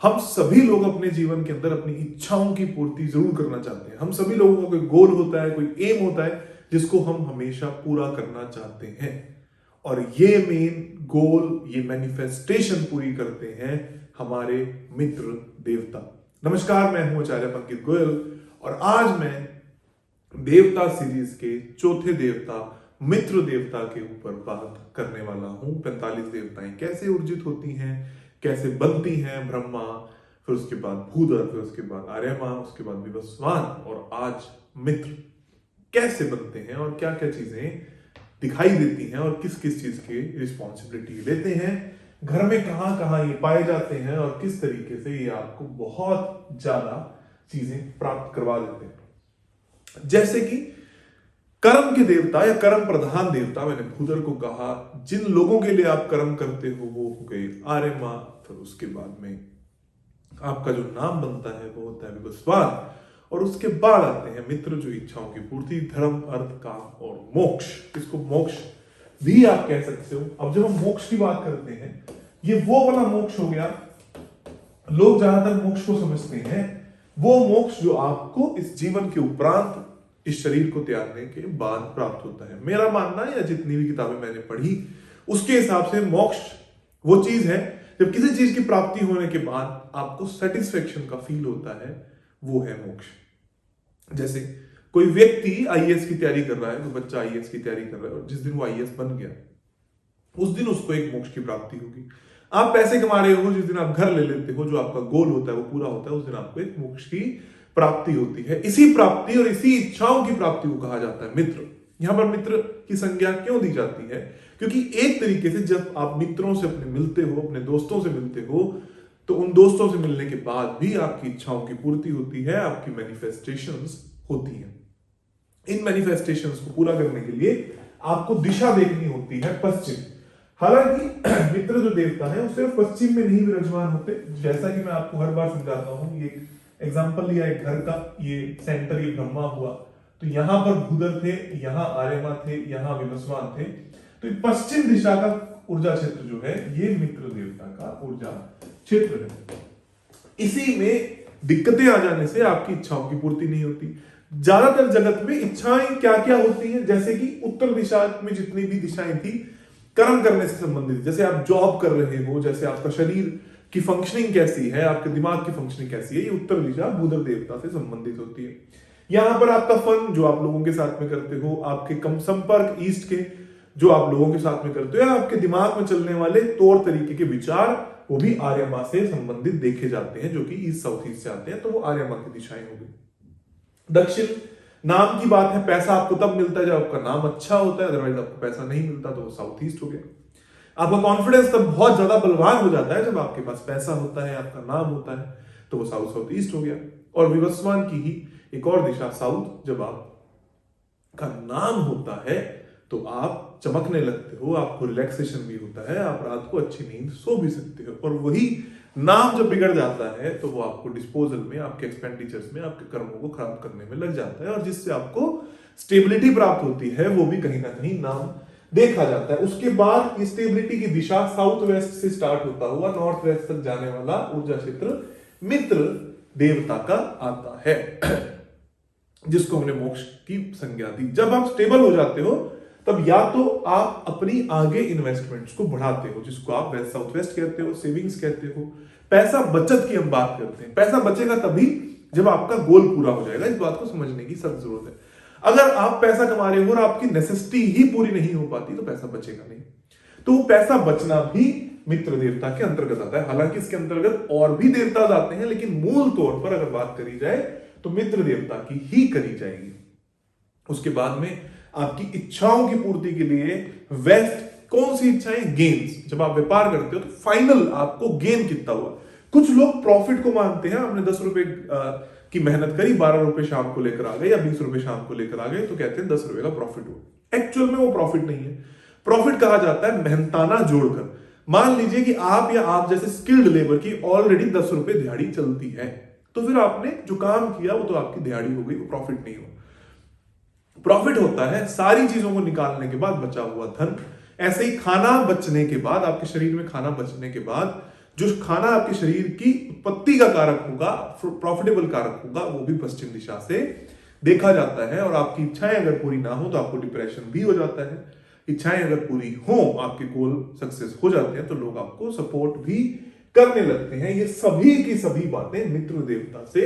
हम सभी लोग अपने जीवन के अंदर अपनी इच्छाओं की पूर्ति जरूर करना चाहते हैं। हम सभी लोगों का कोई गोल होता है, कोई एम होता है जिसको हम हमेशा पूरा करना चाहते हैं। और ये मेन गोल, ये मैनिफेस्टेशन पूरी करते हैं हमारे मित्र देवता। नमस्कार, मैं हूं आचार्य पंकित गोयल और आज मैं देवता सीरीज के चौथे देवता मित्र देवता के ऊपर बात करने वाला हूं। 45 देवताएं कैसे ऊर्जित होती हैं, कैसे बनती हैं ब्रह्मा, फिर उसके बाद भूधर, फिर उसके बाद आर्यमा, उसके बाद विवस्वान और आज मित्र कैसे बनते हैं और क्या क्या चीजें दिखाई देती हैं और किस किस चीज की रिस्पॉन्सिबिलिटी लेते हैं, घर में कहां कहां ये पाए जाते हैं और किस तरीके से ये आपको बहुत ज्यादा चीजें प्राप्त करवा देते हैं। जैसे कि कर्म के देवता या कर्म प्रधान देवता, मैंने भूधर को कहा, जिन लोगों के लिए आप कर्म करते हो वो हो गए आर्यमा। फिर उसके बाद में आपका जो नाम बनता है वो होता है विवस्वान और उसके बाद आते हैं मित्र, जो इच्छाओं की पूर्ति, धर्म, अर्थ, काम और मोक्ष। इसको मोक्ष भी आप कह सकते हो। अब जब हम मोक्ष की बात करते हैं, ये वो वाला मोक्ष हो गया, लोग ज्यादातर मोक्ष को समझते हैं वो मोक्ष जो आपको इस जीवन के उपरांत इस शरीर को त्यागने के बाद प्राप्त होता है। मेरा मानना है या जितनी भी किताबें मैंने पढ़ी उसके हिसाब से मोक्ष वो चीज है जब किसी चीज की प्राप्ति होने के बाद आपको सेटिस्फेक्शन का फील होता है, वो है मोक्ष। जैसे कोई व्यक्ति आईएएस की तैयारी कर रहा है, कोई बच्चा आईएएस की तैयारी कर रहा है और जिस दिन वो आईएएस बन गया उस दिन उसको एक मोक्ष की प्राप्ति होगी। आप पैसे कमा रहे हो, जिस दिन आप घर ले लेते हो, जो आपका गोल होता है वो पूरा होता है, उस दिन आपको एक मोक्ष की प्राप्ति होती है। इसी प्राप्ति और इसी इच्छाओं की प्राप्ति को कहा जाता है मित्र। यहां पर मित्र की संज्ञा क्यों दी जाती है? क्योंकि एक तरीके से जब आप मित्रों से अपने मिलते हो, अपने दोस्तों से मिलते हो, तो उन दोस्तों से मिलने के बाद भी आपकी इच्छाओं की पूर्ति होती है, आपकी मैनिफेस्टेशंस होती है। इन मैनिफेस्टेशंस को पूरा करने के लिए आपको दिशा देखनी होती है पश्चिम। हालांकि मित्र जो देवता है वो सिर्फ पश्चिम में नहीं विराजमान होते, जैसा कि मैं आपको हर बार समझाता हूं। ये एग्जाम्पल लिया एक घर का, ये सेंटर, ये ब्रह्मा हुआ, तो यहां पर भूधर थे, यहां आर्यमा थे, यहां विवस्वान थे। तो पश्चिम दिशा का ऊर्जा क्षेत्र जो है ये मित्र देवता का ऊर्जा क्षेत्र है। इसी में दिक्कतें आ जाने से आपकी इच्छाओं की पूर्ति नहीं होती। ज्यादातर जगत में इच्छाएं क्या क्या होती हैं, जैसे कि उत्तर दिशा में जितनी भी दिशाएं थी कर्म करने से संबंधित, जैसे आप जॉब कर रहे हो, जैसे आपका शरीर की फंक्शनिंग कैसी है, आपके दिमाग की फंक्शनिंग कैसी है, ये उत्तर दिशा भूधर देवता से संबंधित होती है। यहां पर आपका फन जो आप लोगों के साथ में करते हो, आपके कम संपर्क ईस्ट के जो आप लोगों के साथ में करते हो, या आपके दिमाग में चलने वाले तौर तरीके के विचार, वो भी आर्यमा से संबंधित देखे जाते हैं, जो कि ईस्ट साउथ ईस्ट से आते हैं, तो वो आर्यमा की दिशाएं हो गई। दक्षिण नाम की बात है, पैसा आपको तब मिलता है जब आपका नाम अच्छा होता है, अदरवाइज आपको पैसा नहीं मिलता, तो वो साउथ ईस्ट हो गया। आपका कॉन्फिडेंस तब बहुत ज्यादा बलवान हो जाता है जब आपके पास पैसा होता है, आपका नाम होता है, तो वो साउथ साउथ ईस्ट हो गया। और विवस्वान की ही एक और दिशा साउथ, जब आपका नाम होता है तो आप चमकने लगते हो, आपको रिलैक्सेशन भी होता है, आप रात को अच्छी नींद सो भी सकते हो। और वही नाम जब बिगड़ जाता है तो वो आपको डिस्पोजल में, आपके एक्सपेंडिचर्स में, आपके कर्मों को खराब करने में लग जाता है, और जिससे आपको स्टेबिलिटी प्राप्त होती है वो भी कहीं ना कहीं नाम देखा जाता है। उसके बाद स्टेबिलिटी की दिशा साउथ वेस्ट से स्टार्ट होता हुआ नॉर्थ वेस्ट तक जाने वाला ऊर्जा क्षेत्र मित्र देवता का आता है, जिसको हमने मोक्ष की संज्ञा दी। जब आप स्टेबल हो जाते हो तब या तो आप अपनी आगे इन्वेस्टमेंट्स को बढ़ाते हो, जिसको आप वेस्ट साउथ वेस्ट कहते हो, सेविंग्स कहते हो। पैसा बचत की हम बात करते हैं। पैसा बचेगा तभी जब आपका गोल पूरा हो जाएगा, इस बात को समझने की सख्त जरूरत है। अगर आप पैसा कमा रहे हो और आपकी नेसेसिटी ही पूरी नहीं हो पाती तो पैसा बचेगा नहीं। तो पैसा बचना भी मित्र देवता के अंतर्गत आता है। हालांकि इसके अंतर्गत और भी देवता आते हैं, लेकिन मूल तौर पर अगर बात करी जाए तो मित्र देवता की ही करी जाएगी। उसके बाद में आपकी इच्छाओं की पूर्ति के लिए वेस्ट, कौन सी इच्छाएं? गेन्स। जब आप व्यापार करते हो तो फाइनल आपको गेन कितना हुआ। कुछ लोग प्रॉफिट को मानते हैं, आपने 10 रुपए की मेहनत करी, 12 रुपए शाम को लेकर आ गए या 20 रुपए शाम को लेकर आ गए, तो कहते हैं 10 रुपए का प्रॉफिट हुआ। एक्चुअल में वो प्रॉफिट नहीं है। प्रॉफिट कहा जाता है मेहनताना जोड़कर। मान लीजिए कि आप या आप जैसे स्किल्ड लेबर की ऑलरेडी 10 रुपए दिहाड़ी चलती है, तो फिर आपने जो काम किया वो तो आपकी दिहाड़ी हो गई, वो प्रॉफिट नहीं हुआ। प्रॉफिट होता है सारी चीजों को निकालने के बाद बचा हुआ धन। ऐसे ही खाना बचने के बाद, आपके शरीर में खाना बचने के बाद जो खाना आपके शरीर की उत्पत्ति का कारक होगा, प्रॉफिटेबल कारक होगा, वो भी पश्चिम दिशा से देखा जाता है। और आपकी इच्छाएं अगर पूरी ना हो तो आपको डिप्रेशन भी हो जाता है। इच्छाएं अगर पूरी हो, आपके गोल सक्सेस हो जाते हैं, तो लोग आपको सपोर्ट भी करने लगते हैं। ये सभी की सभी बातें मित्र देवता से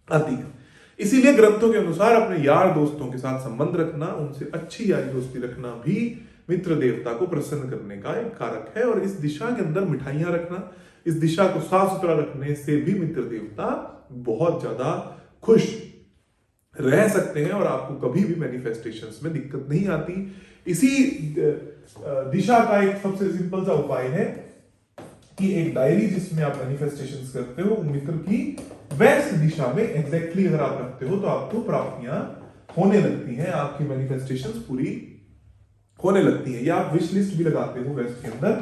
आती है। इसीलिए ग्रंथों के अनुसार अपने यार दोस्तों के साथ संबंध रखना, उनसे अच्छी यारी दोस्ती रखना भी मित्र देवता को प्रसन्न करने का एक कारक है। और इस दिशा के अंदर मिठाइयां रखना, इस दिशा को साफ सुथरा रखने से भी मित्र देवता बहुत ज्यादा खुश रह सकते हैं और आपको कभी भी मैनिफेस्टेशंस में दिक्कत नहीं आती। इसी दिशा का एक सबसे सिंपल सा उपाय है कि एक डायरी जिसमें आप मैनिफेस्टेशंस करते हो, मित्र की वेस्ट दिशा में एग्जैक्टली अगर आप रखते हो तो आपको प्राप्तियां होने लगती हैं, आपकी मैनिफेस्टेशंस पूरी होने लगती है। या आप विश लिस्ट भी लगाते हो वेस्ट के अंदर,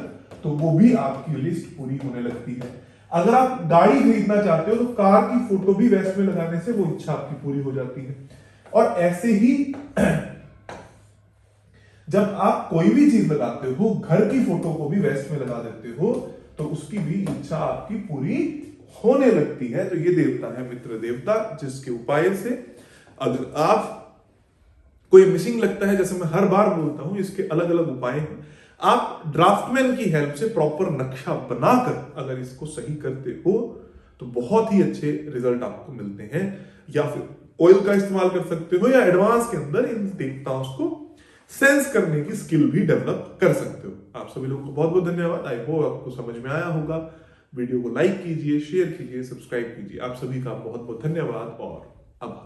तो वो भी आपकी लिस्ट पूरी होने लगती है। अगर आप गाड़ी खरीदना चाहते हो तो कार की फोटो भी वेस्ट में लगाने से वो इच्छा आपकी पूरी हो जाती है। और ऐसे ही जब आप कोई भी चीज लगाते हो, घर की फोटो को भी वेस्ट में लगा देते हो, तो उसकी भी इच्छा आपकी पूरी होने लगती है। तो ये देवता है मित्र देवता, जिसके उपाय से अगर आप कोई मिसिंग लगता है, जैसे मैं हर बार बोलता हूं, इसके अलग अलग उपाय हैं। आप ड्राफ्टमैन की हेल्प से प्रॉपर नक्शा बनाकर अगर इसको सही करते हो तो बहुत ही अच्छे रिजल्ट आपको मिलते हैं। या फिर ऑयल का इस्तेमाल कर सकते हो, या एडवांस के अंदर इन देवताओं को सेंस करने की स्किल भी डेवलप कर सकते हो। आप सभी लोगों को बहुत बहुत धन्यवाद। आई होप आपको समझ में आया होगा। वीडियो को लाइक कीजिए, शेयर कीजिए, सब्सक्राइब कीजिए। आप सभी का बहुत बहुत धन्यवाद और